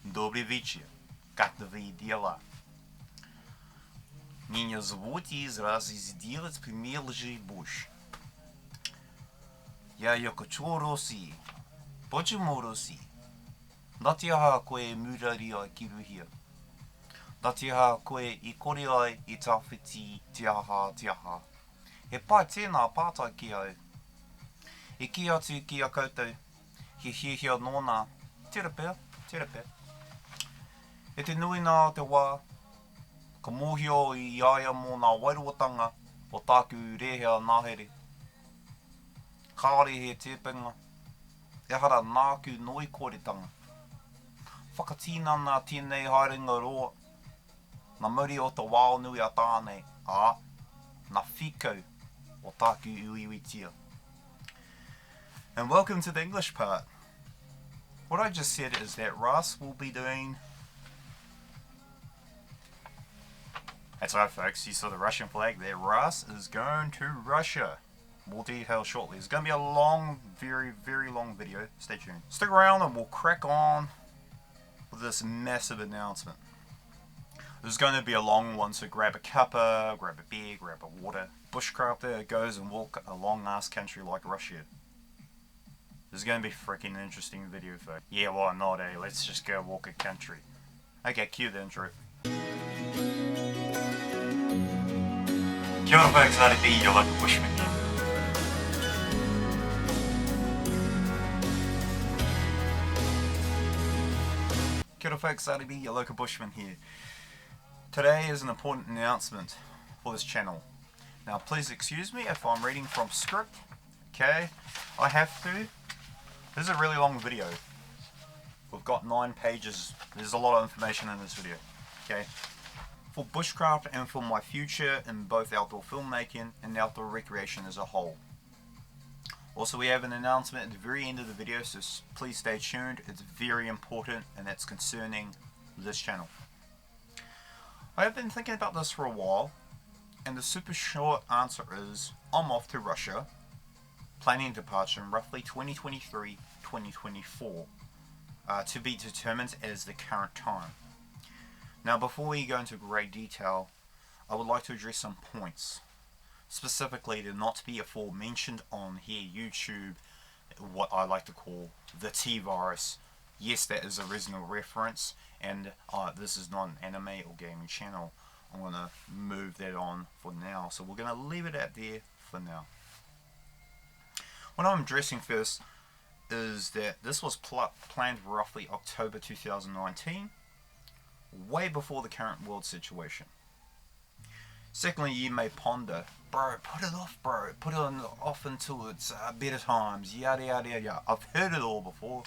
Добрый вечер. Как твои дела? Меня зовут из раз сделать пример лжи Буш. Я хочу России. Почему России? Да тяга кое мураria кирухия. Да тяга кое и кореай и тафити тяга. E pai tēnā pātai ki au. E ki atu ki a koutou. He hiahia nōna. Terapea. E te nui nā te wā. Ka mōhio i iaia mō nā wairuatanga o tāku rehea nāhere. Kāre he tēpinga. E hara nāku noi kōretanga. Whakatīnana tēnei haerenga roa. Nā muri o te wāo nui a tānei. Nā whikau o tāku uiwitia. And welcome to the English part. What I just said is that RAS will be doing... That's right, folks, you saw the Russian flag there. RAS is going to Russia. More details shortly. It's going to be a long, very, very long video. Stay tuned. Stick around and we'll crack on with this massive announcement. This is going to be a long one, so grab a cuppa, grab a beer, grab a water. Bushcraft there it goes and walk a long ass country like Russia. This is going to be a freaking interesting video, folks. Yeah, why not, eh? Let's just go walk a country. Okay, cue the intro. Kia ora folks, RAS your local Bushman here. Kia ora folks, RAS your local Bushman here. Today is an important announcement for this channel. Now please excuse me if I'm reading from script, okay? I have to. This is a really long video. We've got 9 pages. There's a lot of information in this video, okay? For Bushcraft and for my future in both outdoor filmmaking and outdoor recreation as a whole. Also, we have an announcement at the very end of the video, so please stay tuned. It's very important and it's concerning this channel. I have been thinking about this for a while, and the super short answer is I'm off to Russia, planning departure in roughly 2023-2024, to be determined as the current time. Now, before we go into great detail, I would like to address some points. Specifically, to not be aforementioned on here, YouTube, what I like to call the T-virus. Yes, that is a original reference, and this is not an anime or gaming channel. I'm going to move that on for now, so we're going to leave it at there for now. What I'm addressing first is that this was planned roughly October 2019, way before the current world situation. Secondly, you may ponder, bro, put it off, bro, put it off until it's better times, yada yada yada. I've heard it all before.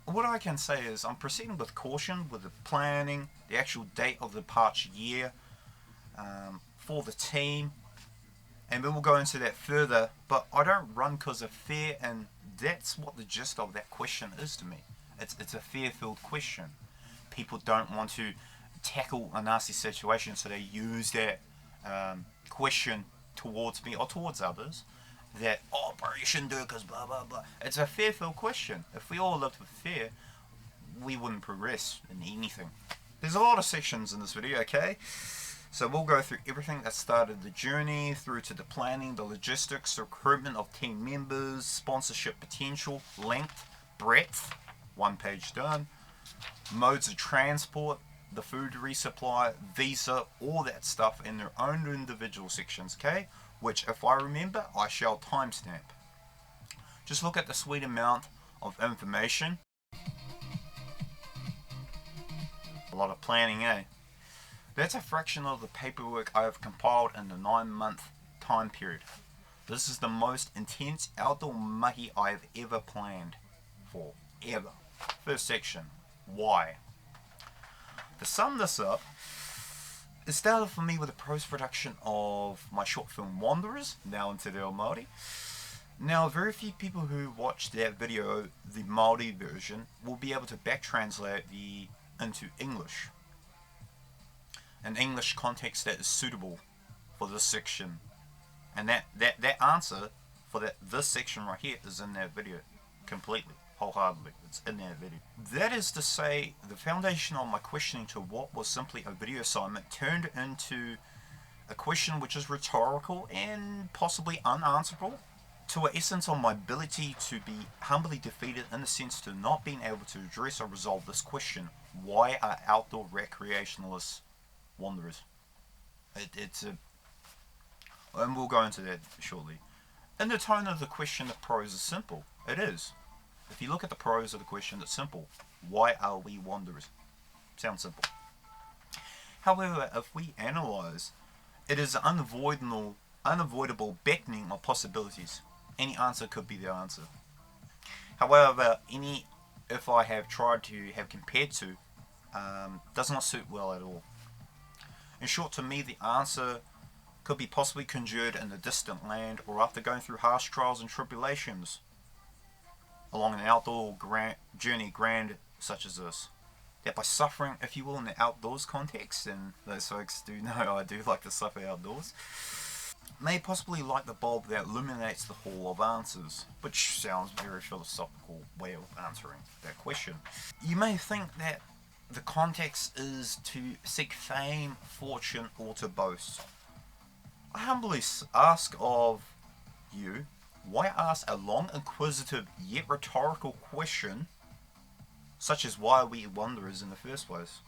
What I can say is I'm proceeding with caution with the planning, the actual date of the departure year for the team, and we will go into that further, but I don't run because of fear, and that's what the gist of that question is to me. It's a fear-filled question. People don't want to tackle a nasty situation, so they use that question towards me or towards others, that, oh bro, you shouldn't do it because blah blah blah. It's a fear-filled question. If we all lived with fear, we wouldn't progress in anything. There's a lot of sections in this video, okay? So we'll go through everything that started the journey, through to the planning, the logistics, recruitment of team members, sponsorship potential, length, breadth, 1 page done, modes of transport, the food resupply, visa, all that stuff in their own individual sections, okay? Which, if I remember, I shall timestamp. Just look at the sweet amount of information. A lot of planning, eh? That's a fraction of the paperwork I have compiled in the 9-month time period. This is the most intense outdoor mahi I have ever planned for, ever. First section, why? To sum this up, it started for me with the post-production of my short film Wanderers, now Untitled Māori. Now, very few people who watched that video, the Māori version, will be able to back-translate into English. An English context that is suitable for this section. And that answer for this section right here is in that video completely. wholeheartedly. It's in that video. That is to say, the foundation of my questioning to what was simply a video assignment turned into a question which is rhetorical and possibly unanswerable, to an essence of my ability to be humbly defeated in the sense to not being able to address or resolve this question: why are outdoor recreationalists wanderers? And we'll go into that shortly. In the tone of the question, the prose is simple. It is. If you look at the prose of the question, it's simple. Why are we wanderers? Sounds simple. However, if we analyze, it is an unavoidable beckoning of possibilities. Any answer could be the answer. However, if I have tried to have compared to, does not suit well at all. In short, to me, the answer could be possibly conjured in a distant land, or after going through harsh trials and tribulations along an outdoor journey grand such as this. That by suffering, if you will, in the outdoors context, and those folks do know I do like to suffer outdoors, may possibly light the bulb that illuminates the hall of answers, which sounds a very philosophical way of answering that question. You may think that the context is to seek fame, fortune, or to boast. I humbly ask of you, why ask a long, inquisitive, yet rhetorical question such as why are we wanderers in the first place?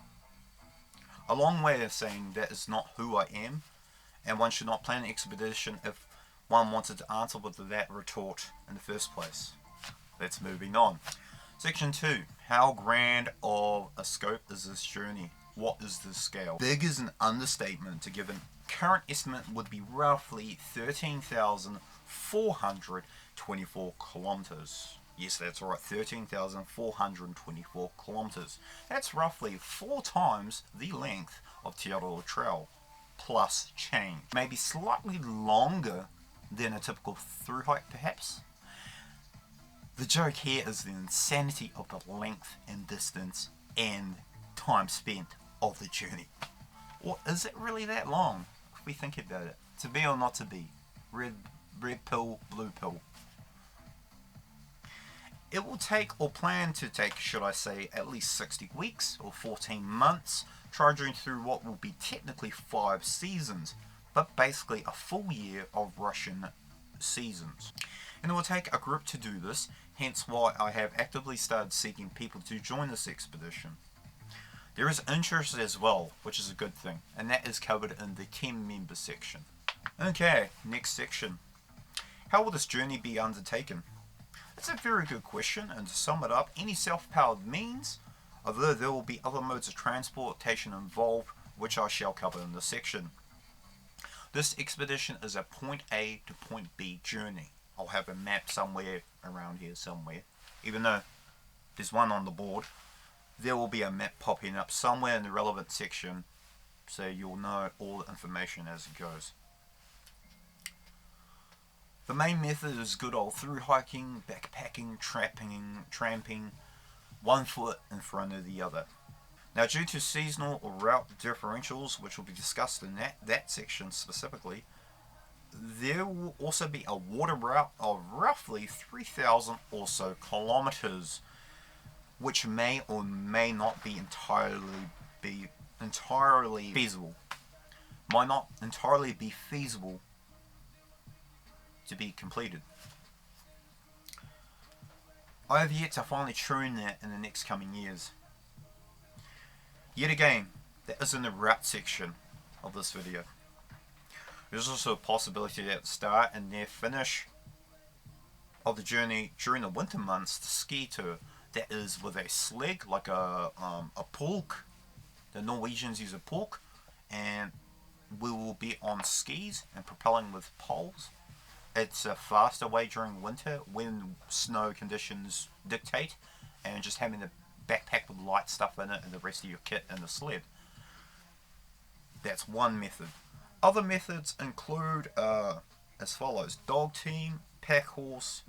A long way of saying that is not who I am, and one should not plan an expedition if one wanted to answer with that retort in the first place. Let's moving on. Section 2. How grand of a scope is this journey? What is the scale? Big is an understatement. To give a current estimate would be roughly 13,424 kilometers. Yes, that's right, 13,424 kilometers. That's roughly 4 times the length of Te Aroha Trail, plus change. Maybe slightly longer than a typical through hike, perhaps. The joke here is the insanity of the length and distance and time spent of the journey. Or is it really that long, if we think about it? To be or not to be? Red pill, blue pill. It will take, or plan to take, should I say, at least 60 weeks or 14 months, trudging through what will be technically 5 seasons, but basically a full year of Russian seasons. And it will take a group to do this, hence why I have actively started seeking people to join this expedition. There is interest as well, which is a good thing, and that is covered in the 10-member section. Okay, next section. How will this journey be undertaken? It's a very good question, and to sum it up, any self-powered means, although there will be other modes of transportation involved, which I shall cover in this section. This expedition is a point A to point B journey. I'll have a map somewhere around here somewhere, even though there's one on the board. There will be a map popping up somewhere in the relevant section, so you'll know all the information as it goes. The main method is good old through hiking, backpacking, tramping, one foot in front of the other. Now, due to seasonal or route differentials, which will be discussed in that section specifically, there will also be a water route of roughly 3,000 or so kilometers, which may or may not be entirely feasible. Might not entirely be feasible to be completed. I have yet to finally tune that in the next coming years. Yet again, that is in the route section of this video. There's also a possibility that at the start and near finish of the journey during the winter months, the ski tour, that is with a sled, like a pulk. The Norwegians use a pulk, and we will be on skis and propelling with poles. It's a faster way during winter when snow conditions dictate, and just having the backpack with light stuff in it and the rest of your kit in the sled. That's one method. Other methods include as follows: dog team, pack horse.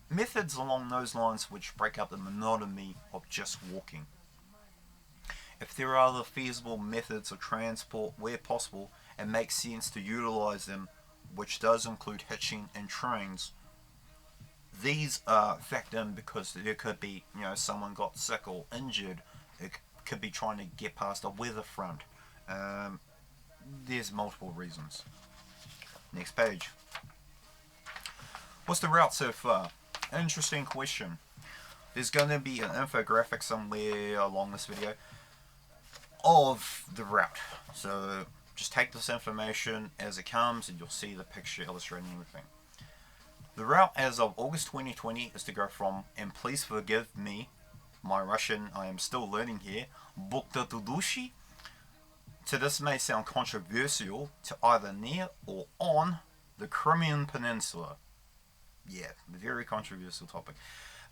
Methods along those lines which break up the monotony of just walking. If there are other feasible methods of transport where possible and makes sense to utilize them, which does include hitching and trains, these are factored in because there could be, someone got sick or injured. It could be trying to get past a weather front. There's multiple reasons. Next page. What's the route so far? Interesting question. There's going to be an infographic somewhere along this video of the route. So just take this information as it comes and you'll see the picture illustrating everything. The route as of August 2020 is to go from, and please forgive me, my Russian, I am still learning here, Bukhta-Tudushi. So this may sound controversial, to either near or on the Crimean Peninsula. Yeah, very controversial topic.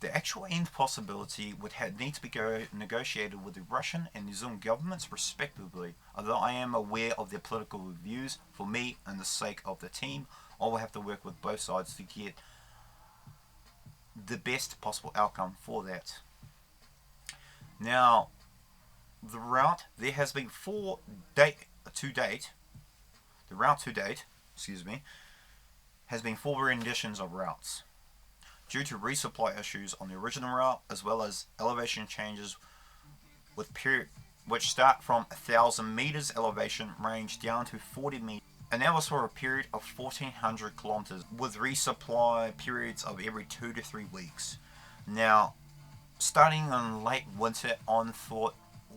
The actual end possibility would need to be negotiated with the Russian and New Zealand governments respectively. Although I am aware of their political views, for me and the sake of the team, I will have to work with both sides to get the best possible outcome for that. Now, the route, there has been the route to date, has been 4 renditions of routes. Due to resupply issues on the original route, as well as elevation changes which start from 1,000 meters elevation, range down to 40 meters, and that was for a period of 1,400 kilometers, with resupply periods of every 2 to 3 weeks. Now, starting in late winter on foot,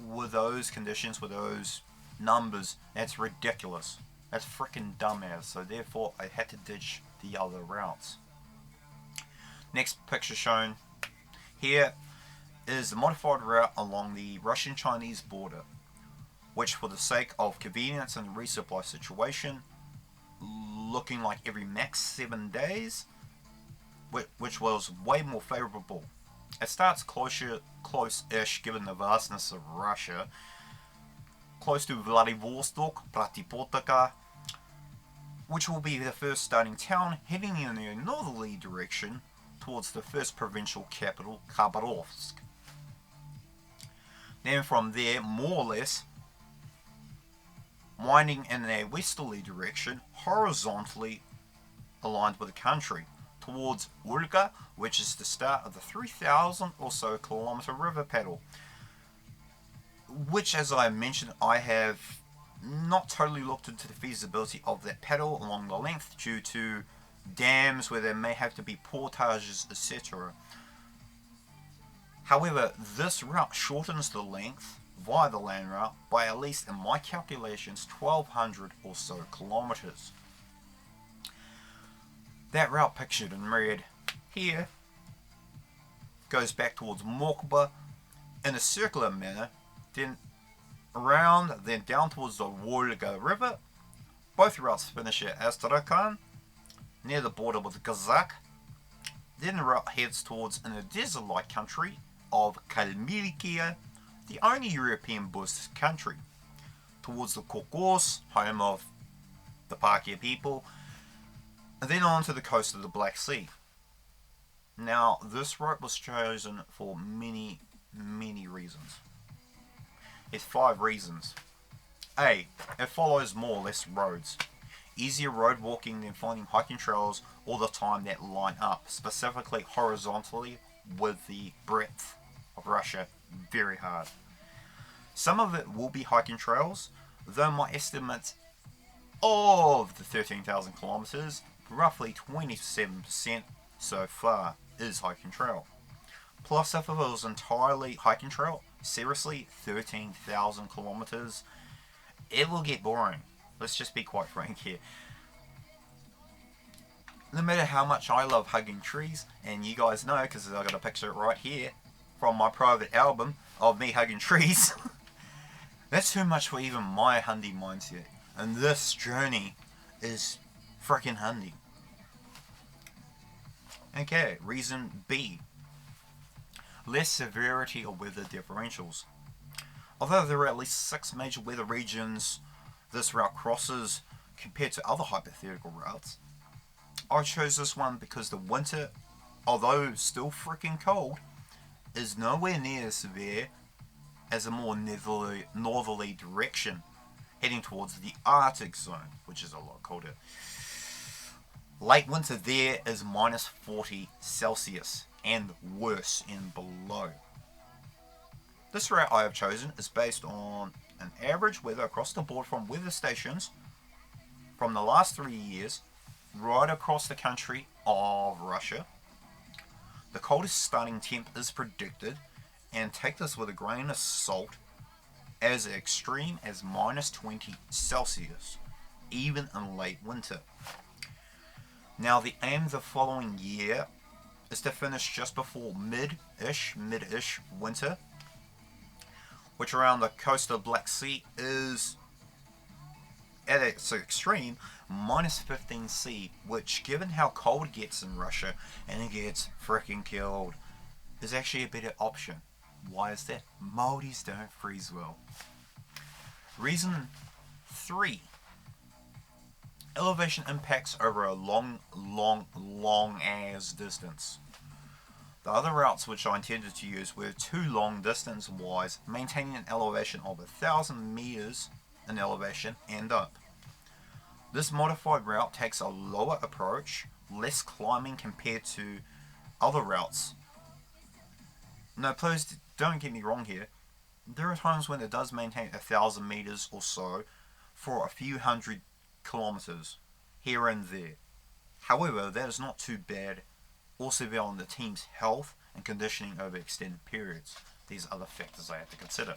with those conditions, with those numbers, that's ridiculous. That's freaking dumbass. So therefore, I had to ditch the other routes. Next picture shown here is the modified route along the Russian-Chinese border, which for the sake of convenience and resupply situation, looking like every max 7 days, which was way more favorable. It starts close-ish given the vastness of Russia, close to Vladivostok, Pratipotka, which will be the first starting town, heading in the northerly direction towards the first provincial capital, Khabarovsk. Then from there, more or less, winding in a westerly direction, horizontally aligned with the country, towards Volga, which is the start of the 3,000 or so kilometer river paddle, which, as I mentioned, I have not totally looked into the feasibility of that paddle along the length due to dams where there may have to be portages, etc. However, this route shortens the length via the land route by, at least in my calculations, 1,200 or so kilometers. That route pictured in red here goes back towards Moskva in a circular manner, then around, then down towards the Volga River. Both routes finish at Astrakhan, near the border with Kazakh. Then the route heads towards in a desert-like country of Kalmykia, the only European Buddhist country, towards the Caucasus, home of the Parkia people, and then on to the coast of the Black Sea. Now, this route was chosen for many, many reasons. There's 5 reasons. A. It follows more or less roads. Easier road walking than finding hiking trails all the time that line up, specifically horizontally with the breadth of Russia. Very hard. Some of it will be hiking trails, though my estimate of the 13,000 kilometers, roughly 27% so far, is hiking trail. Plus, if it was entirely hiking trail, seriously, 13,000 kilometers, it will get boring. Let's just be quite frank here. No matter how much I love hugging trees, and you guys know because I got a picture right here from my private album of me hugging trees, that's too much for even my handy mindset. And this journey is freaking handy. Okay, reason B. Less severity of weather differentials. Although there are at least 6 major weather regions this route crosses compared to other hypothetical routes, I chose this one because the winter, although still freaking cold, is nowhere near as severe as a more northerly direction, heading towards the Arctic zone, which is a lot colder. Late winter there is minus 40 Celsius and worse and below. This route I have chosen is based on an average weather across the board from weather stations from the last 3 years right across the country of Russia. The coldest starting temp is predicted, and take this with a grain of salt, as extreme as minus 20 Celsius, even in late winter. Now the aim the following year is to finish just before mid-ish winter, which around the coast of Black Sea is at its extreme minus 15 C, which given how cold it gets in Russia, and it gets freaking cold, is actually a better option. Why is that? Moldies don't freeze well. Reason 3. Elevation impacts over a long as distance. The other routes which I intended to use were too long distance wise, maintaining an elevation of 1,000 meters in elevation and up. This modified route takes a lower approach, less climbing compared to other routes. Now please don't get me wrong here, there are times when it does maintain 1,000 meters or so for a few hundred kilometers here and there. However, that is not too bad or severe on the team's health and conditioning over extended periods. These are other factors I have to consider.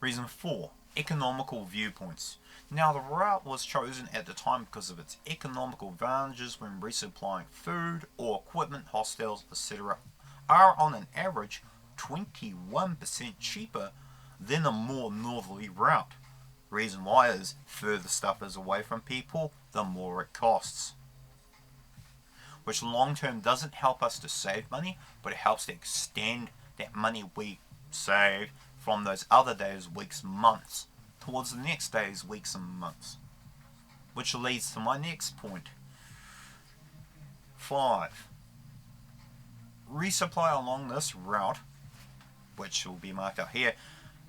Reason 4. Economical viewpoints. Now the route was chosen at the time because of its economical advantages when resupplying food or equipment. Hostels, etc. are on an average 21% cheaper than a more northerly route. Reason why is further stuff is away from people, the more it costs. Which long term doesn't help us to save money, but it helps to extend that money we save from those other days, weeks, months towards the next days, weeks and months. Which leads to my next point. 5. Resupply along this route, which will be marked out here,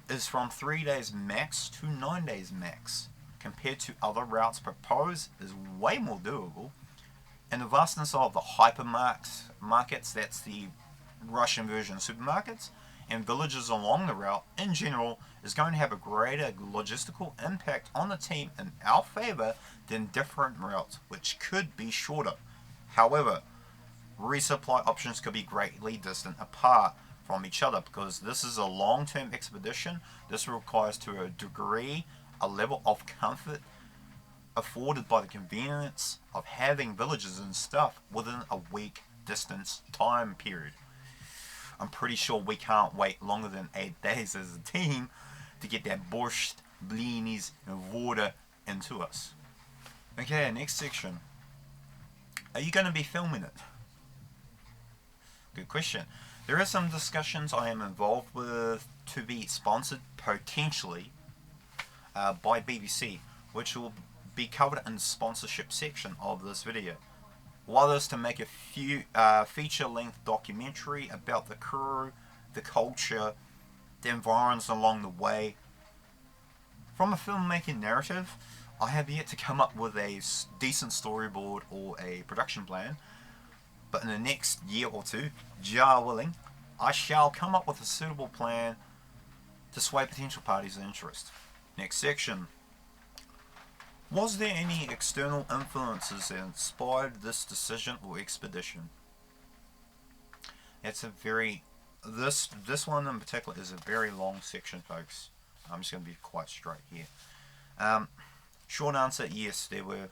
is from 3 days max to 9 days max. Compared to other routes proposed, is way more doable. And the vastness of the hypermarkets, that's the Russian version of supermarkets, and villages along the route in general, is going to have a greater logistical impact on the team in our favour than different routes, which could be shorter. However, resupply options could be greatly distant apart from each other because this is a long-term expedition. This requires to a degree a level of comfort afforded by the convenience of having villages and stuff within a week distance time period. I'm pretty sure we can't wait longer than 8 days as a team to get that borscht, blinis, and water into us. Okay, next section. Are you going to be filming it? Good question. There are some discussions I am involved with to be sponsored potentially by BBC, which will be covered in the sponsorship section of this video. One is to make a feature-length documentary about the crew, the culture, the environs along the way. From a filmmaking narrative, I have yet to come up with a decent storyboard or a production plan, but in the next year or two, jar willing, I shall come up with a suitable plan to sway potential parties' interest. Next section. Was there any external influences that inspired this decision or expedition? It's a very... This one in particular is a very long section, folks. I'm just going to be quite straight here. Short answer, yes, there were.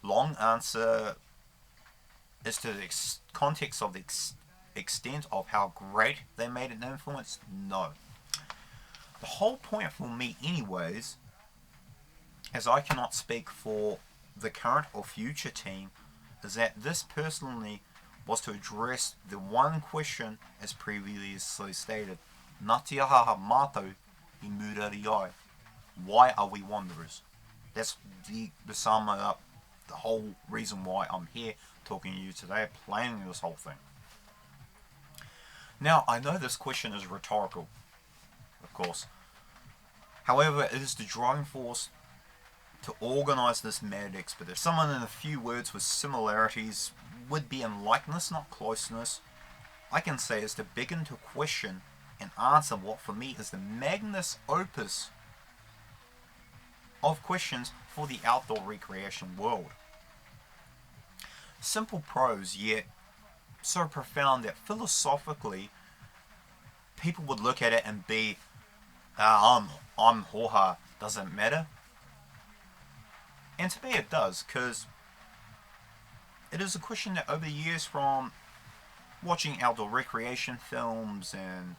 Long answer is to the context of the extent of how great they made an influence, no. The whole point for me anyways, as I cannot speak for the current or future team, is that this personally was to address the one question as previously stated. Natiaha mato I murariai. Why are we wanderers? That's the sum up, the whole reason why I'm here talking to you today, planning this whole thing. Now, I know this question is rhetorical, of course. However, it is the driving force to organize this mad expedition. Someone in a few words with similarities would be in likeness, not closeness. I can say is to begin to question and answer what for me is the magnus opus of questions for the outdoor recreation world. Simple prose, yet so profound that philosophically people would look at it and be, I'm Hoha, does it matter? And to me it does, because it is a question that over the years, from watching outdoor recreation films and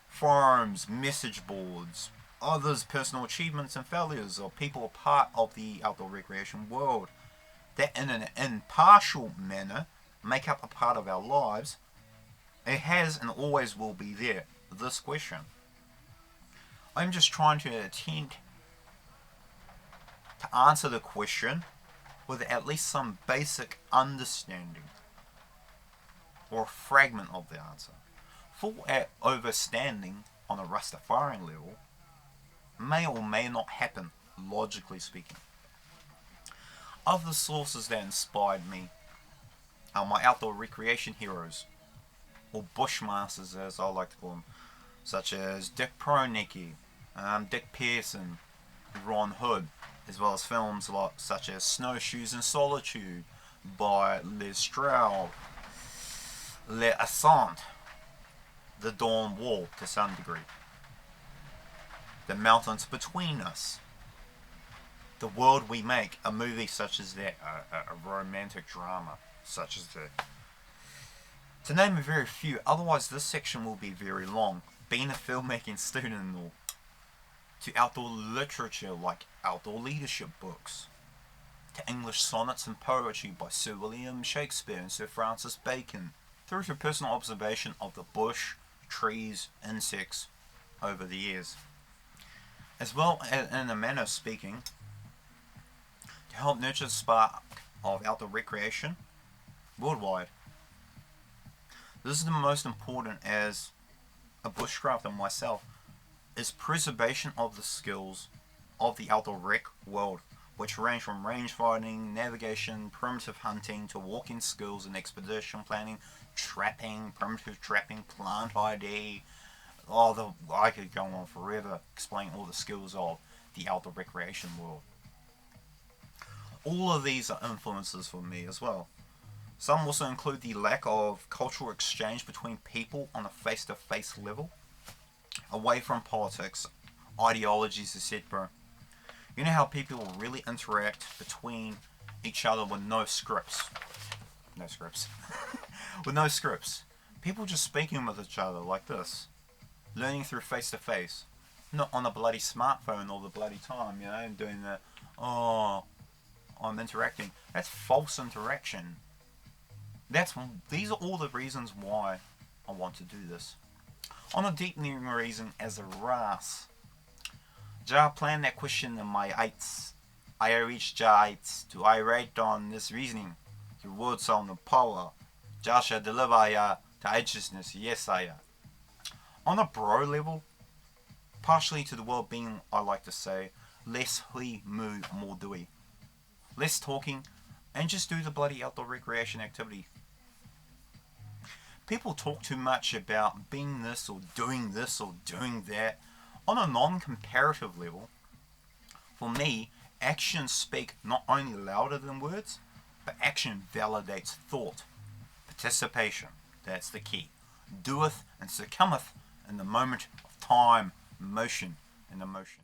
forums, message boards, others' personal achievements and failures of people a part of the outdoor recreation world, that in an impartial manner make up a part of our lives, it has and always will be there, this question. I'm just trying to attempt to answer the question with at least some basic understanding or a fragment of the answer. Full overstanding on a Rastafarian level may or may not happen, logically speaking. Other sources that inspired me are my outdoor recreation heroes, or Bushmasters as I like to call them, such as Dick Pronicki, Dick Pearson, Ron Hood, as well as films such as Snowshoes in Solitude by Les Stroud, Les Ascent, The Dawn Wall to some degree, The Mountains Between Us, The World We Make, a movie such as that, a romantic drama such as that. To name a very few, otherwise this section will be very long. Being a filmmaking student and all, to outdoor literature like outdoor leadership books, to English sonnets and poetry by Sir William Shakespeare and Sir Francis Bacon, through to personal observation of the bush, trees, insects over the years. As well as, in a manner of speaking, to help nurture the spark of outdoor recreation worldwide. This is the most important as a bushcrafter myself, is preservation of the skills of the outdoor rec world, which range from range fighting, navigation, primitive hunting, to walking skills and expedition planning, trapping, primitive trapping, plant ID. I could go on forever explaining all the skills of the outdoor recreation world. All of these are influences for me as well. Some also include the lack of cultural exchange between people on a face-to-face level, away from politics, ideologies, etc. You know how people really interact between each other with no scripts. With no scripts. People just speaking with each other like this. Learning through face-to-face. Not on a bloody smartphone all the bloody time, and doing the, I'm interacting. That's false interaction. These are all the reasons why I want to do this. On a deepening reason as a RAS. Ja plan that question in my eights. I reached Ja eights to I write on this reasoning. Your words on the power. Ja shall deliver ya to righteousness, yes I ya. On a bro level, partially to the world being, I like to say, less hui mu, more doing. Less talking, and just do the bloody outdoor recreation activity. People talk too much about being this or doing that. On a non-comparative level, for me, actions speak not only louder than words, but action validates thought. Participation, that's the key. Doeth and succumbeth in the moment of time, motion, and emotion.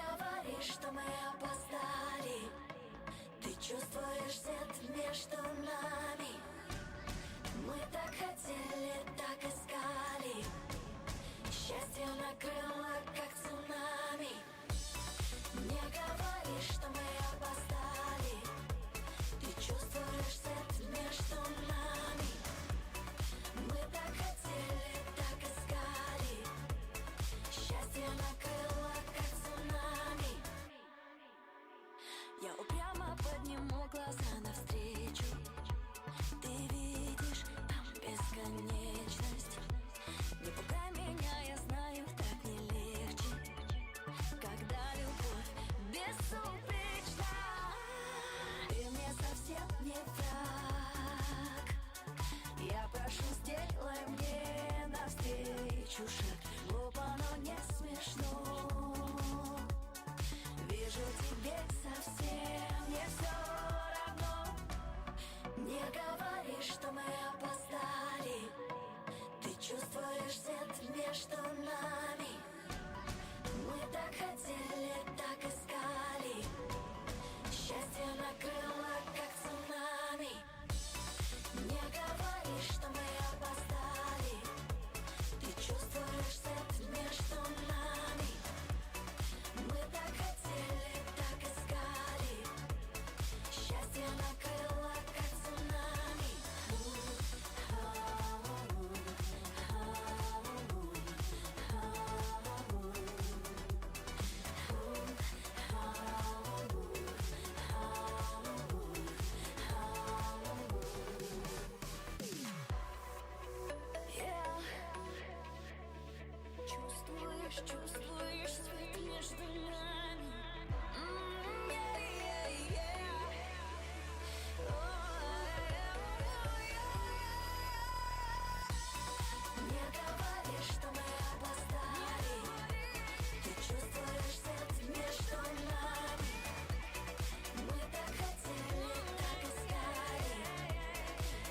говори, что мы опоздали. Ты чувствуешь свет между нами. Мы так хотели, так искали. Счастье накрыло, как цунами. Не говори, что мы опоздали. Ты чувствуешь свет между нами. Мы так хотели, так искали. Счастье накрыло, как цунами. Я упрямо подниму глаза навстречу. Ты видишь там бесконечность. Не пугай меня, я знаю, так не легче, когда любовь безупречна. Ты мне совсем не враг. Я прошу, сделай мне навстречу шаг. Глупо, но не смешно. Вижу, тебе совсем не все равно. Не говори, что мы опоздали. Ты чувствуешь свет между нами. Мы так хотели, так искали. Счастье накрыло, как цунами. Не говори, что мы опоздали. Ты чувствуешь свет между нами. Мы так хотели, так искали. Счастье накрыло, как цунами. Чувствуешь свет между нами. Не говори, что мы опоздали. Ты чувствуешь свет между нами. Мы так хотели, так искали.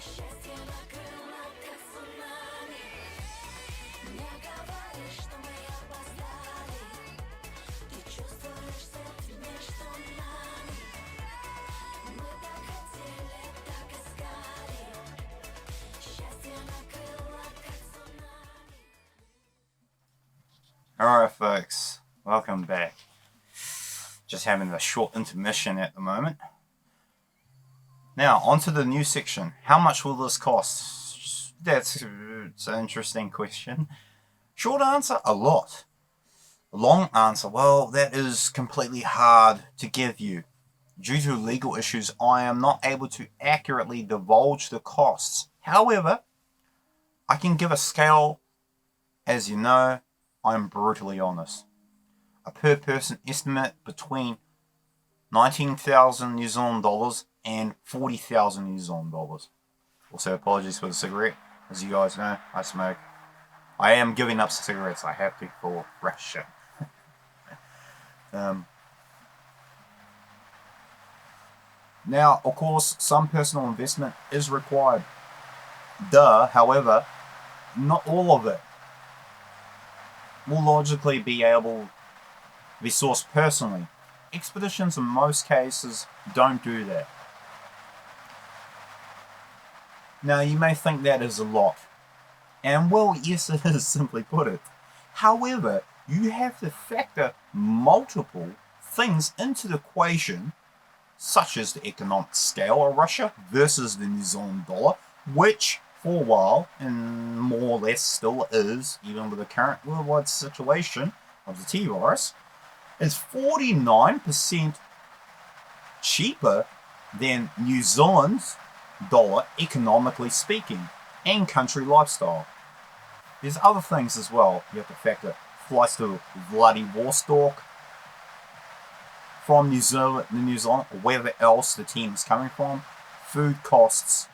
Счастье накрыло, как цунами. Не говори, что мы опоздали. Ты чувствуешь свет между нами. Мы так хотели, так искали. Счастье накрыло, как цунами. Alright folks, welcome back. Just having a short intermission at the moment. Now, on to the new section. How much will this cost? It's an interesting question. Short answer, a lot. Long answer, well, that is completely hard to give you. Due to legal issues, I am not able to accurately divulge the costs. However, I can give a scale. As you know, I'm brutally honest. A per person estimate between 19,000 New Zealand dollars and 40,000 New Zealand dollars. Also, apologies for the cigarette. As you guys know, I smoke. I am giving up cigarettes. I have to for Russia. Now, of course, some personal investment is required. However, not all of it will logically be able to be sourced personally. Expeditions in most cases don't do that. Now, you may think that is a lot. And well, yes, it is, simply put it. However, you have to factor multiple things into the equation, such as the economic scale of Russia versus the New Zealand dollar, which for a while, and more or less still is, even with the current worldwide situation of the T-virus, is 49% cheaper than New Zealand's dollar, economically speaking, and country lifestyle. There's other things as well. You have to factor flights to Vladivostok from New Zealand, or wherever else the team is coming from, food costs,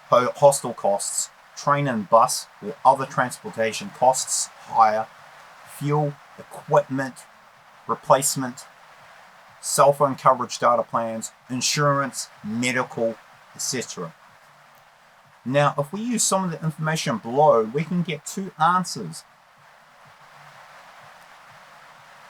hostel costs, train and bus or other transportation costs, hire, fuel, equipment, replacement, cell phone coverage data plans, insurance, medical, etc. Now, if we use some of the information below, we can get two answers.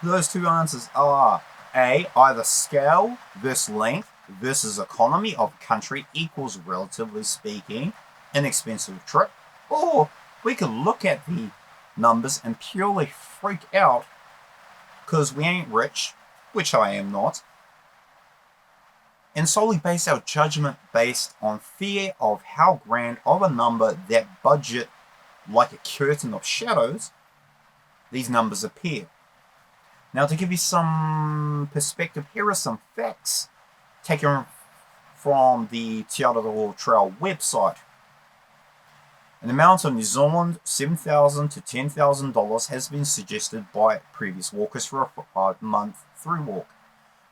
Those two answers are A, either scale versus length versus economy of country equals, relatively speaking, inexpensive trip, or we could look at the numbers and purely freak out because we ain't rich, which I am not, and solely base our judgment based on fear of how grand of a number that budget, like a curtain of shadows, these numbers appear. Now, to give you some perspective, here are some facts taken from the Untitled Trail website. An amount of New Zealand $7,000 to $10,000 has been suggested by previous walkers for a 5-month through walk.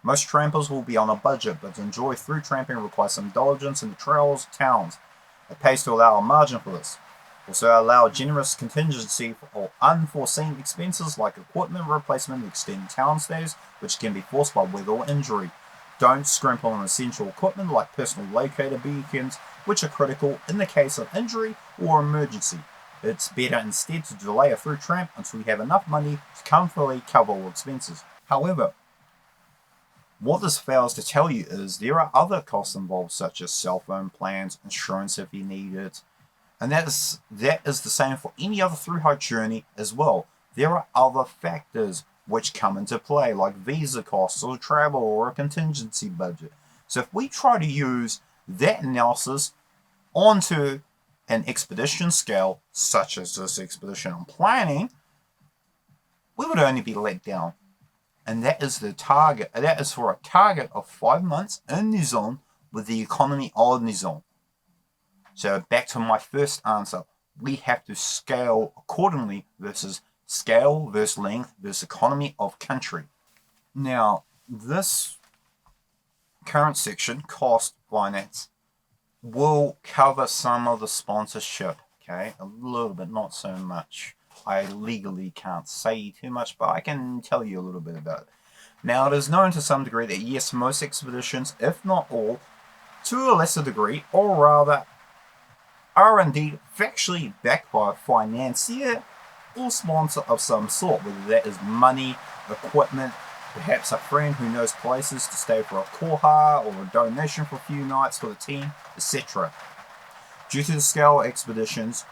Most trampers will be on a budget, but to enjoy through tramping requires some diligence in the trails towns. It pays to allow a margin for this. Also allow generous contingency for unforeseen expenses like equipment replacement and extended town stays, which can be forced by weather or injury. Don't scrimp on essential equipment like personal locator beacons, which are critical in the case of injury or emergency. It's better instead to delay a through tramp until you have enough money to comfortably cover all expenses. However, what this fails to tell you is there are other costs involved, such as cell phone plans, insurance if you need it, and that is the same for any other through-hike journey as well. There are other factors which come into play, like visa costs or travel or a contingency budget. So if we try to use that analysis onto an expedition scale, such as this expedition I'm planning, we would only be let down. And that is the target. That is for a target of 5 months in New Zealand with the economy of New Zealand. So back to my first answer, we have to scale accordingly versus scale versus length versus economy of country. Now, this current section, cost, finance, will cover some of the sponsorship, okay? A little bit, not so much. I legally can't say too much, but I can tell you a little bit about it. Now, it is known to some degree that yes, most expeditions, if not all, to a lesser degree, or rather, are indeed factually backed by a financier or sponsor of some sort, whether that is money, equipment, perhaps a friend who knows places to stay for a koha, or a donation for a few nights for the team, etc. Due to the scale of expeditions,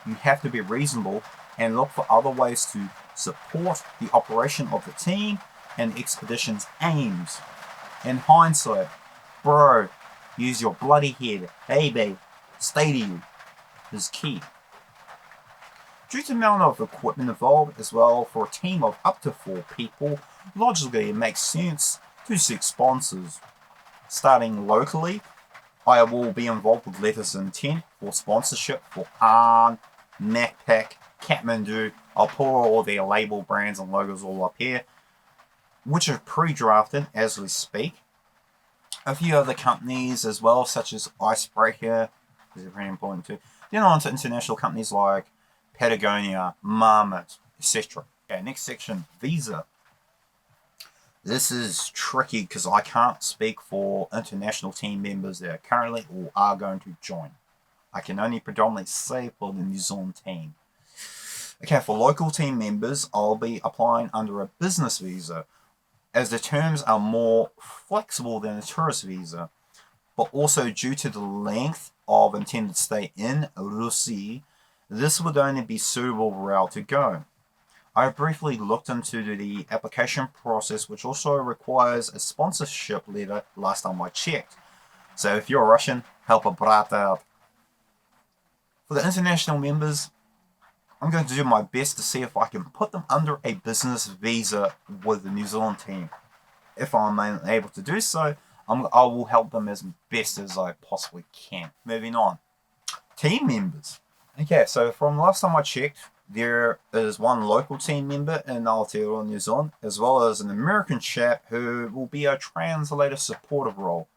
you have to be reasonable and look for other ways to support the operation of the team and expedition's aims. In hindsight, bro, use your bloody head, baby, stay to you, is key. Due to the amount of equipment involved as well, for a team of up to 4 people, logically it makes sense to seek sponsors. Starting locally, I will be involved with letters of intent for sponsorship for Arn, Macpac, Kathmandu. I'll put all their label brands and logos all up here, which are pre-drafted as we speak. A few other companies as well, such as Icebreaker, is very important too. Then on to international companies like Patagonia, Marmot, etc. Okay, next section, visa. This is tricky because I can't speak for international team members that are currently or are going to join. I can only predominantly say for the New Zealand team. Okay, for local team members, I'll be applying under a business visa, as the terms are more flexible than a tourist visa, but also due to the length of intended stay in Russia, this would only be suitable route to go. I briefly looked into the application process, which also requires a sponsorship letter last time I checked. So if you're Russian, help a brat out. For the international members, I'm going to do my best to see if I can put them under a business visa with the New Zealand team. If I'm able to do so, I will help them as best as I possibly can. Moving on. Team members. Okay, so from last time I checked, there is one local team member in Aotearoa, New Zealand, as well as an American chap who will be a translator supportive role.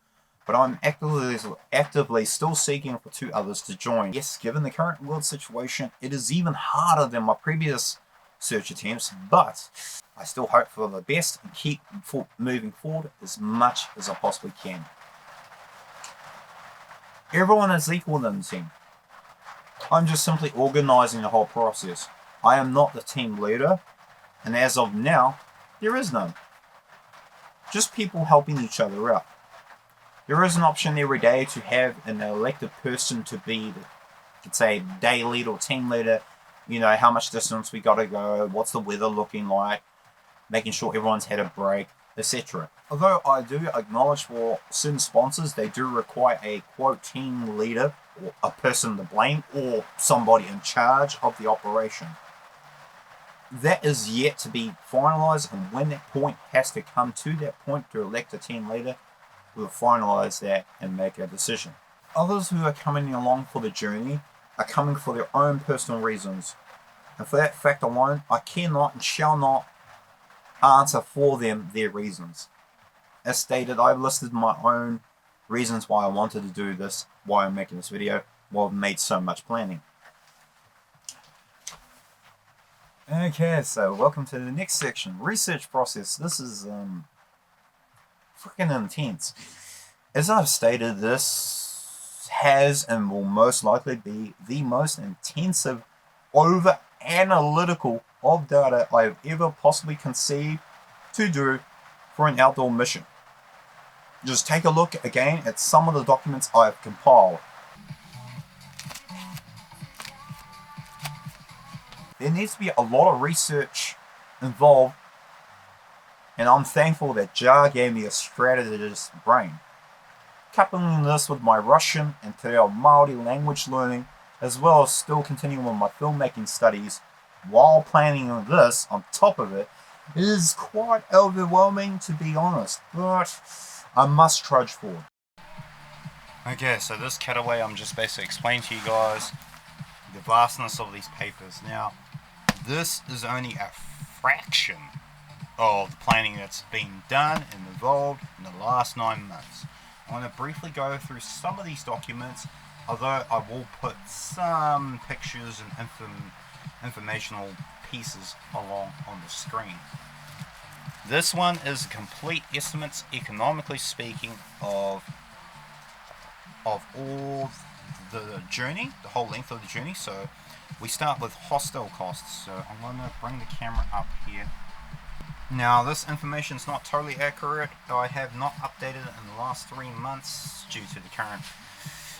But I'm actively still seeking for 2 others to join. Yes, given the current world situation, it is even harder than my previous search attempts, but I still hope for the best and keep moving forward as much as I possibly can. Everyone is equal in the team. I'm just simply organising the whole process. I am not the team leader, and as of now, There is none. Just people helping each other out. There is an option every day to have an elected person to be, let's say, day leader or team leader. You know, how much distance we got to go, what's the weather looking like, making sure everyone's had a break, etc. Although I do acknowledge for certain sponsors, they do require a quote team leader, or a person to blame, or somebody in charge of the operation. That is yet to be finalised, and when that point has to come to that point to elect a team leader, we'll finalise that and make a decision. Others who are coming along for the journey are coming for their own personal reasons, and for that fact alone, I cannot and shall not answer for them their reasons. As stated, I've listed my own reasons why I wanted to do this, why I'm making this video, why I've made so much planning. Okay, so welcome to the next section, research process. This is freaking intense. As I've stated, this has and will most likely be the most intensive, over analytical of data I've ever possibly conceived to do for an outdoor mission. Just take a look again at some of the documents I've compiled. There needs to be a lot of research involved, and I'm thankful that Jar gave me a strategist brain. Coupling this with my Russian and Te Reo Māori language learning, as well as still continuing with my filmmaking studies while planning this on top of it, is quite overwhelming, to be honest, but I must trudge forward. Okay, so this cutaway, I'm just basically explaining to you guys the vastness of these papers. Now, this is only a fraction of the planning that's been done and involved in the last 9 months. I'm going to briefly go through some of these documents, although I will put some pictures and informational pieces along on the screen. This one is complete estimates, economically speaking, of all the journey, the whole length of the journey. So we start with hostel costs. So I'm going to bring the camera up here. Now, this information is not totally accurate. I have not updated it in the last 3 months due to the current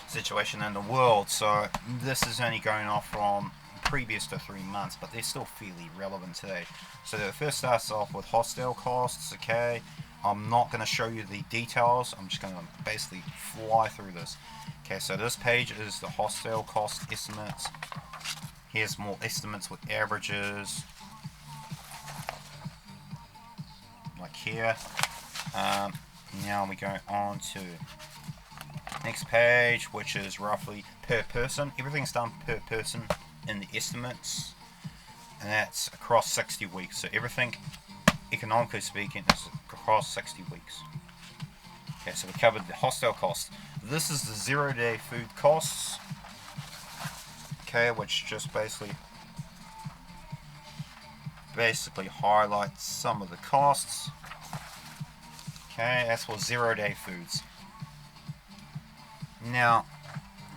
situation in the world. So this is only going off from previous to 3 months, but they're still fairly relevant today. So the first starts off with hostel costs. Okay, I'm not going to show you the details. I'm just going to basically fly through this. Okay, so this page is the hostel cost estimates. Here's more estimates with averages, like here. Now we go on to next page, which is roughly per person. Everything's done per person in the estimates, and that's across 60 weeks. So everything, economically speaking, is across 60 weeks. Okay, so we covered the hostel costs. This is the 0-day food costs. Okay, which just basically highlights some of the costs. Okay, that's for 0-day foods. Now,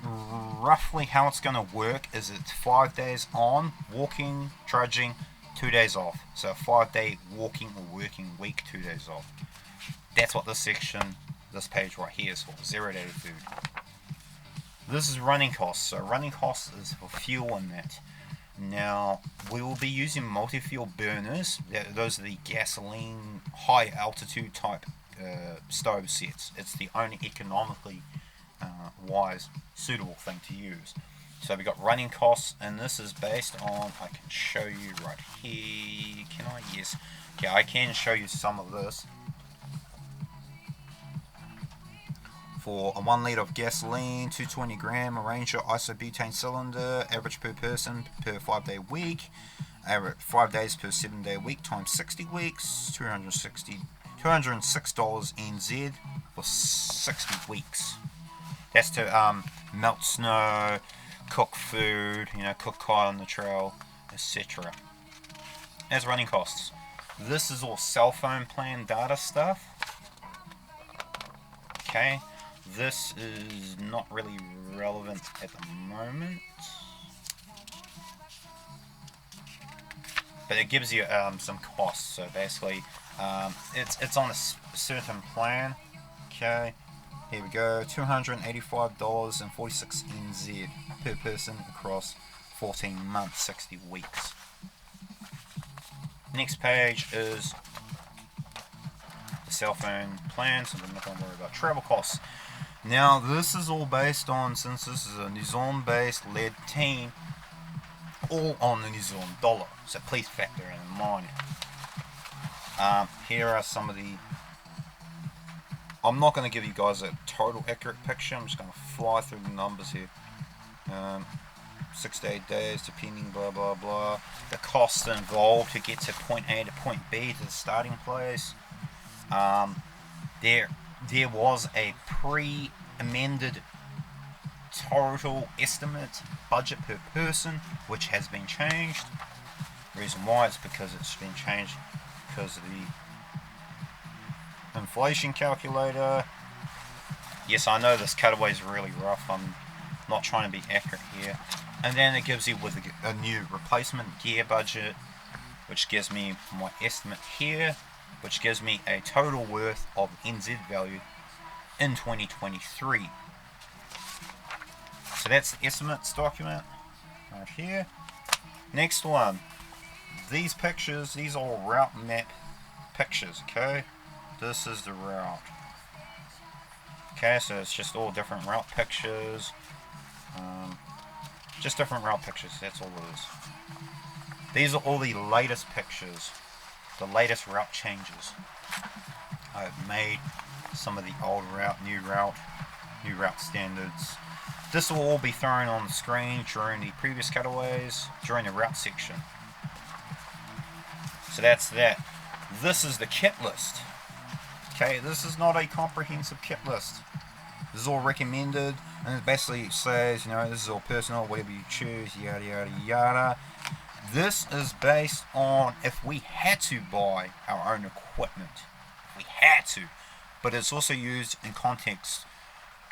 roughly how it's going to work is it's 5 days on, walking, trudging, 2 days off. So a 5-day walking or working week, 2 days off. That's what this section, this page right here is for, 0-day food. This is running costs. So running costs is for fuel and that. Now, we will be using multi-fuel burners. Those are the gasoline, high altitude type stove sets. It's the only economically wise, suitable thing to use. So we've got running costs, and this is based on, I can show you right here. Can I? Yes. Okay, I can show you some of this. For a 1 litre of gasoline, 220 gram Ranger isobutane cylinder, average per person per 5-day week, 5 days per 7-day week times 60 weeks, $206 NZ for 60 weeks. That's to melt snow, cook food, cook kite on the trail, etc. As running costs. This is all cell phone plan data stuff. Okay. This is not really relevant at the moment. but it gives you some costs. So basically, it's on a certain plan. Okay, here we go, $285.46 NZ per person across 14 months, 60 weeks. Next page is the cell phone plan, so we're not going to worry about travel costs. Now, this is all based on, since this is a New Zealand based led team, all on the New Zealand dollar, so please factor in mind. Here are some of the, I'm not going to give you guys a total accurate picture, I'm just going to fly through the numbers here. 6 to 8 days depending, blah blah blah. The costs involved to get to point A to point B to the starting place. There was a pre-amended total estimate budget per person, which has been changed. The reason why is because it's been changed because of the inflation calculator. Yes, I know this cutaway is really rough. I'm not trying to be accurate here. And then it gives you with a new replacement gear budget, which gives me my estimate here, which gives me a total worth of NZ value in 2023. So that's the estimates document right here. Next one, these pictures, these are all route map pictures, okay? This is the route. Okay, so it's just all different route pictures. Just different route pictures, that's all it is. These are all the latest pictures, the latest route changes. I've made some of the old route, new route standards. This will all be thrown on the screen during the previous cutaways, during the route section. So that's that. This is the kit list. Okay, this is not a comprehensive kit list. This is all recommended, and it basically says, you know, this is all personal, whatever you choose, yada yada yada. This is based on if we had to buy our own equipment. If we had to. But it's also used in context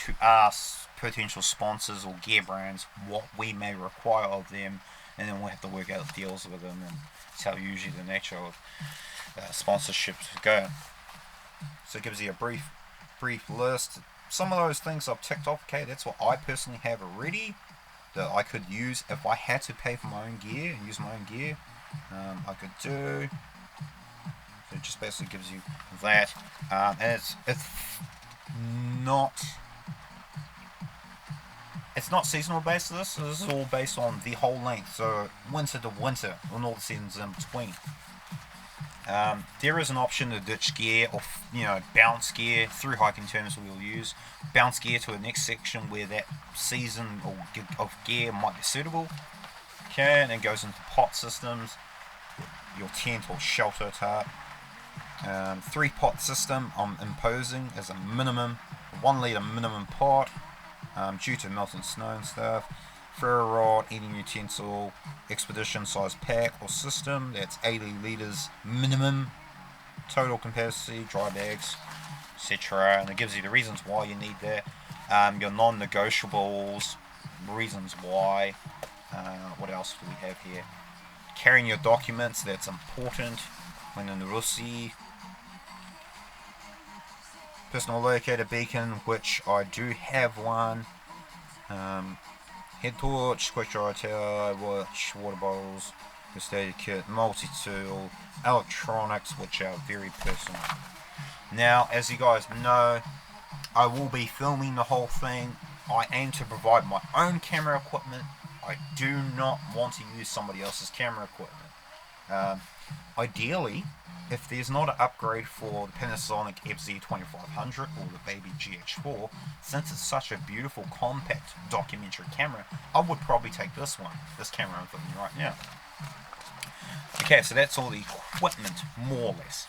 to ask potential sponsors or gear brands what we may require of them, and then we'll have to work out deals with them, and that's how usually the nature of sponsorships go. So it gives you a brief list. Some of those things I've ticked off, okay, that's what I personally have already that I could use if I had to pay for my own gear and use my own gear. I could do. So it just basically gives you that, and it's not seasonal based. This is all based on the whole length, so winter to winter, and all the seasons in between. There is an option to ditch gear or bounce gear through hiking terms. We'll use bounce gear to the next section where that season of gear might be suitable. Okay, and then goes into pot systems, your tent or shelter tarp. 3-pot system I'm imposing as a minimum, 1 litre minimum pot, due to melting snow and stuff. Ferro rod, eating utensil, expedition size pack or system, that's 80 litres minimum total capacity, dry bags, etc. And it gives you the reasons why you need that, your non-negotiables, reasons why. What else do we have here? Carrying your documents, that's important when in Russia. Personal locator beacon, which I do have one. Head torch, quick dry towel, watch, water bottles, first aid kit, multi-tool, electronics, which are very personal. Now, as you guys know, I will be filming the whole thing. I aim to provide my own camera equipment. I do not want to use somebody else's camera equipment. Ideally, if there's not an upgrade for the Panasonic FZ2500 or the baby GH4, since it's such a beautiful compact documentary camera, I would probably take this camera I'm filming right now. Okay, so that's all the equipment, more or less.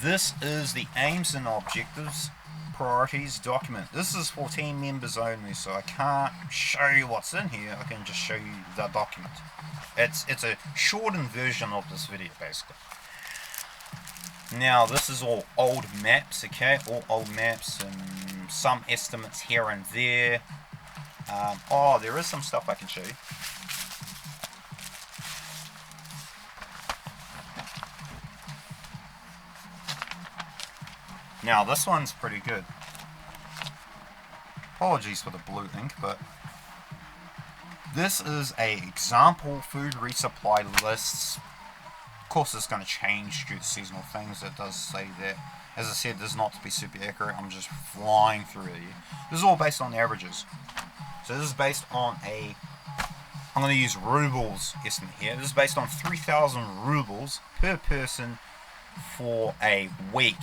This is the aims and objectives priorities document. This is for team members only, so I can't show you what's in here. I can just show you the document. It's a shortened version of this video, basically. Now, this is all old maps, okay? All old maps and some estimates here and there. There is some stuff I can show you. Now this one's pretty good. Apologies for the blue ink, but this is a example food resupply lists. Of course it's going to change due to seasonal things. It does say that. As I said, this is not to be super accurate. I'm just flying through it here. This is all based on the averages. So this is based on I'm going to use rubles estimate here. This is based on 3,000 rubles per person for a week.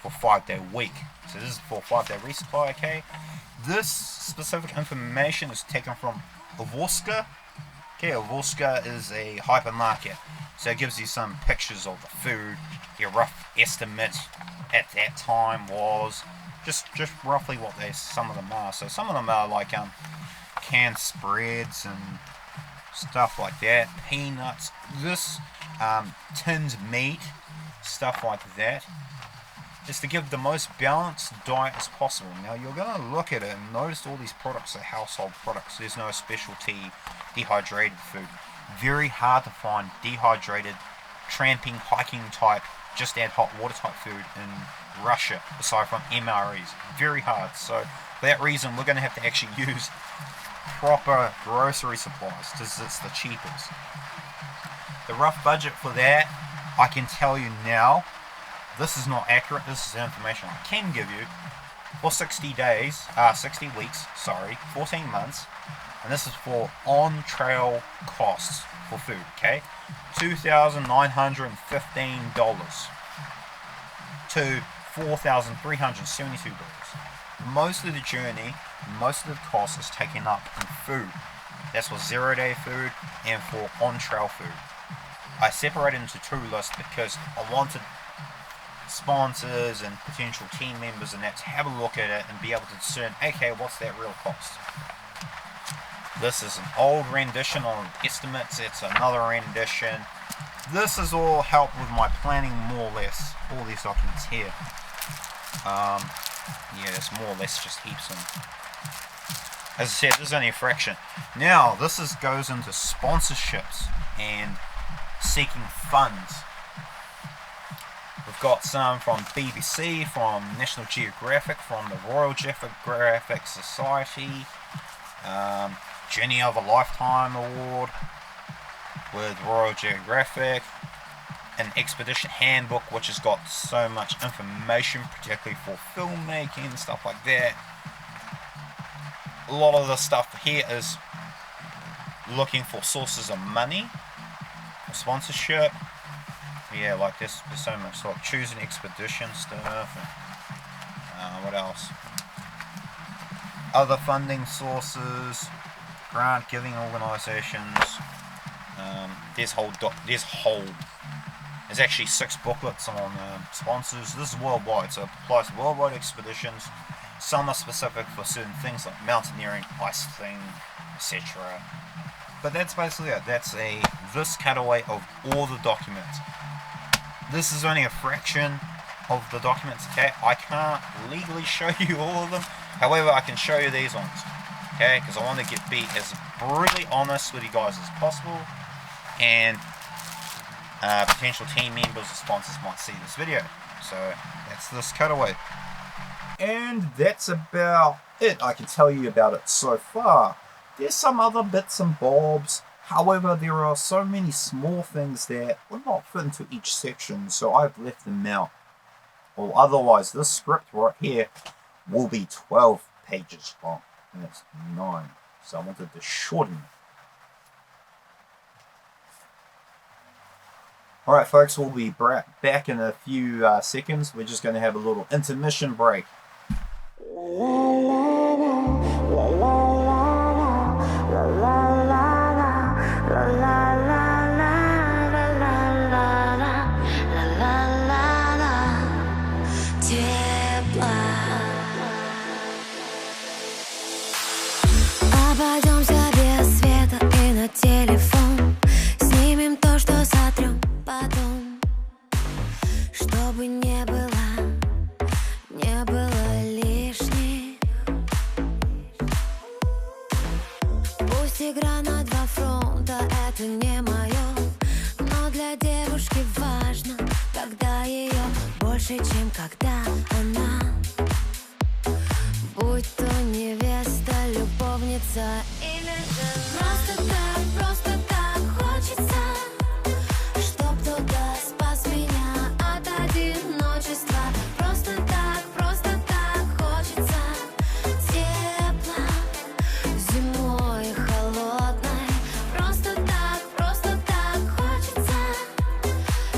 For 5-day week. So this is for 5-day resupply, okay? This specific information is taken from Ovorska. Okay, Ovorska is a hypermarket. So it gives you some pictures of the food. Your rough estimate at that time was just roughly what some of them are. So some of them are like canned spreads and stuff like that. Peanuts. This tinned meat. Stuff like that. Is to give the most balanced diet as possible. Now you're going to look at it and notice all these products are household products. There's no specialty dehydrated food. Very hard to find dehydrated, tramping, hiking type, just add hot water type food in Russia, aside from MREs. Very hard. So for that reason we're going to have to actually use proper grocery supplies because it's the cheapest. The rough budget for that, I can tell you now, this is not accurate. This is information I can give you for 60 weeks, 14 months, and this is for on-trail costs for food, okay? $2,915 to $4,372. Most of the journey, most of the cost is taken up in food. That's for 0-day food and for on-trail food. I separated into two lists because I wanted sponsors and potential team members and that to have a look at it and be able to discern, okay, what's that real cost? This is an old rendition on estimates. It's another rendition. This is all help with my planning, more or less. All these documents here. Yeah, it's more or less just heaps of them. As I said, this is only a fraction. Now, this goes into sponsorships and seeking funds. We've got some from BBC, from National Geographic, from the Royal Geographic Society, Journey of a Lifetime Award with Royal Geographic, an expedition handbook which has got so much information, particularly for filmmaking and stuff like that. A lot of the stuff here is looking for sources of money, for sponsorship. Yeah, like this, there's so much, like choosing expedition stuff, and what else? Other funding sources, grant giving organisations. There's actually 6 booklets on sponsors. This is worldwide, so it applies to worldwide expeditions. Some are specific for certain things like mountaineering, ice thing, etc. But that's basically it. That's this cutaway of all the documents. This is only a fraction of the documents, okay? I can't legally show you all of them. However, I can show you these ones, okay? Because I want to be as brutally honest with you guys as possible. And potential team members or sponsors might see this video. So that's this cutaway. And that's about it I can tell you about it so far. There's some other bits and bobs. However, there are so many small things that will not fit into each section, so I've left them out. Or otherwise, this script right here will be 12 pages long, and it's 9, so I wanted to shorten it. Alright folks, we'll be back in a few seconds. We're just going to have a little intermission break. Обойдемся без света и на телефон. Снимем то, что сотрем потом. Чтобы не было лишних. Пусть игра на 2 фронта, это не мое. Но для девушки важно, когда ее больше, чем как когда она, будь то невеста, любовница или жена. Просто так хочется, чтоб кто-то спас меня от одиночества. Просто так хочется тепла зимой холодной. Просто так хочется,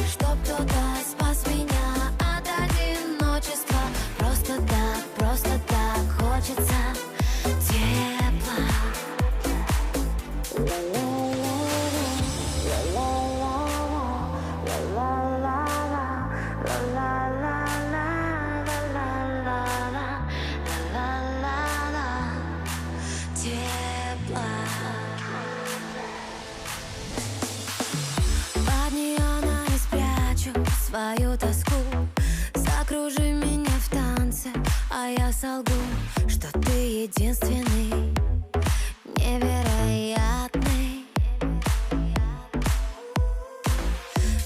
чтоб кто-то спас меня от одиночества. Просто так хочется тепла. Тепла. Под неонами спрячу свою тоску. Закружи меня в танце, а я солгу, что ты единственный, невероятный.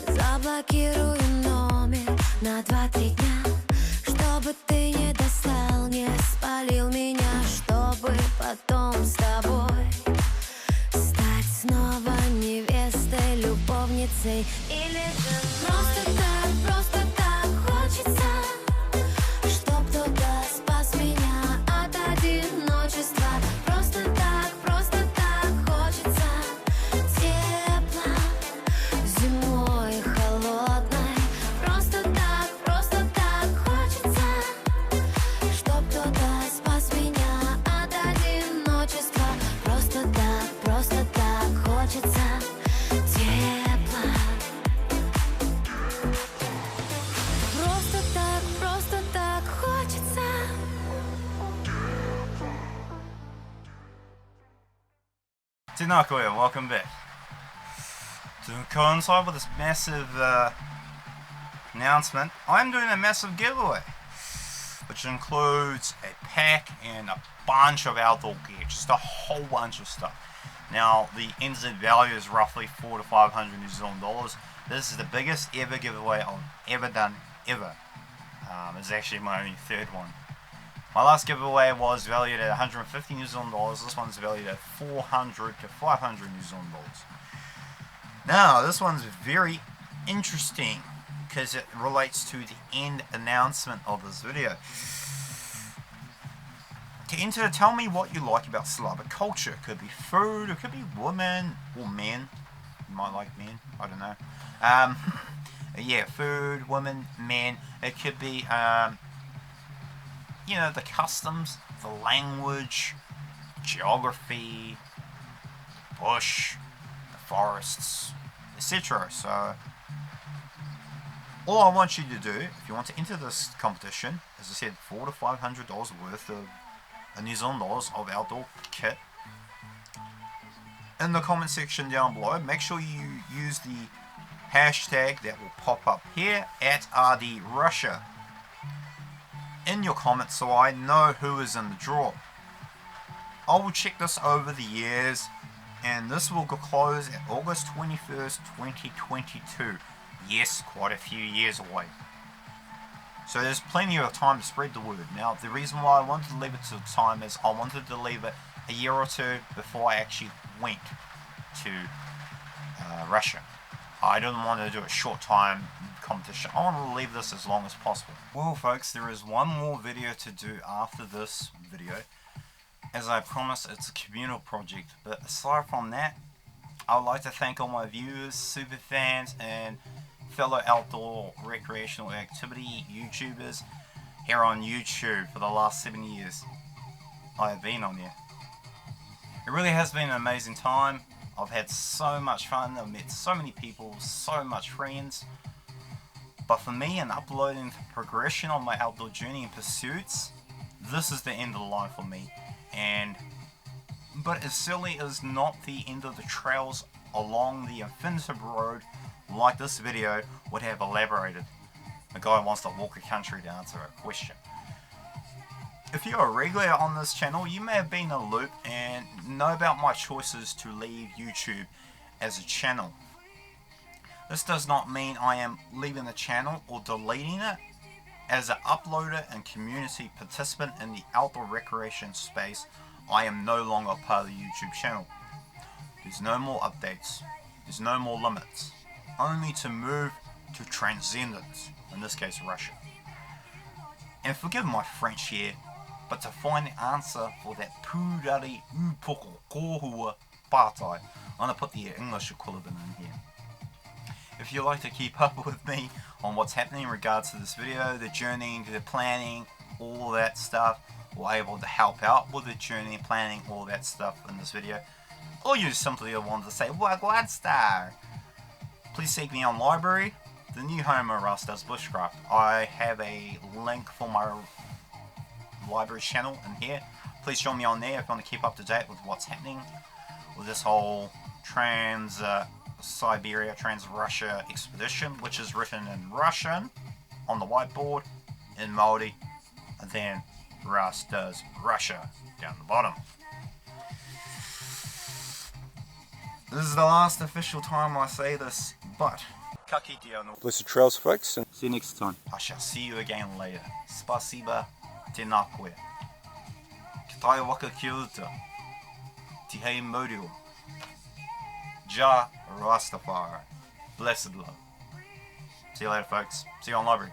Заблокирую номер на 2-3 дня, чтобы ты не достал, не спалил меня, чтобы потом с тобой стать снова невестой, любовницей или женой. Просто так хочется, чтоб кто-то спас меня от одиночества. Просто так хочется тепла зимой холодной. Просто так хочется, чтоб кто-то спас меня от одиночества. Просто так хочется тепла. Просто так хочется. Tēnā welcome back. To coincide with this massive announcement, I'm doing a massive giveaway, which includes a pack and a bunch of outdoor gear, just a whole bunch of stuff. Now, the NZ value is roughly 400 to 500 New Zealand dollars. This is the biggest ever giveaway I've ever done, ever. It's actually my only third one. My last giveaway was valued at 150 New Zealand dollars. This one's valued at 400 to 500 New Zealand dollars. Now, this one's very interesting because it relates to the end announcement of this video. To enter, tell me what you like about Slavic culture. It could be food, it could be women or men. You might like men, I don't know. Yeah, food, women, men. It could be, you know, the customs, the language, geography, bush, the forests, etc. So, all I want you to do, if you want to enter this competition, as I said, $400 to $500 worth of New Zealand dollars of outdoor kit. In the comment section down below, make sure you use the hashtag that will pop up here at RD Russia in your comments so I know who is in the draw. I will check this over the years, and this will close at August 21st, 2022. Yes, quite a few years away. So there's plenty of time to spread the word. Now, the reason why I wanted to leave it to time is I wanted to leave it a year or two before I actually went to Russia. I didn't want to do a short time competition. I want to leave this as long as possible. Well, folks, there is one more video to do after this video. As I promised, it's a communal project. But aside from that, I would like to thank all my viewers, super fans, and fellow outdoor recreational activity YouTubers here on YouTube for the last 7 years I have been on here. It really has been an amazing time. I've had so much fun, I've met so many people, so much friends. But for me, in uploading the progression of my outdoor journey and pursuits, this is the end of the line for me. But it certainly is not the end of the trails along the infinitive road like this video would have elaborated. The guy wants to walk a country to answer a question. If you're a regular on this channel, you may have been in a loop and know about my choices to leave YouTube as a channel. This does not mean I am leaving the channel or deleting it. As an uploader and community participant in the outdoor recreation space, I am no longer part of the YouTube channel. There's no more updates. There's no more limits. Only to move to transcendence, in this case Russia. And forgive my French here, but to find the answer for that pūrari upoko kohua pātai, I'm going to put the English equivalent in here. If you'd like to keep up with me on what's happening in regards to this video, the journeying, the planning, all that stuff, or able to help out with the journey, planning, all that stuff in this video, or you simply want to say, what star? Please seek me on Library, the new home of RAS Does Bushcraft. I have a link for my library channel in here. Please join me on there if you want to keep up to date with what's happening with this whole Trans-Russia Expedition, which is written in Russian on the whiteboard, in Māori, and then RAS Does Russia down the bottom. This is the last official time I say this, but blessed trails, folks, and see you next time. I shall see you again later. Spasiba tenakwe. Kitai waka kyuta. Tihei modio. Ja Rastafari. Blessed love. See you later, folks. See you on Library.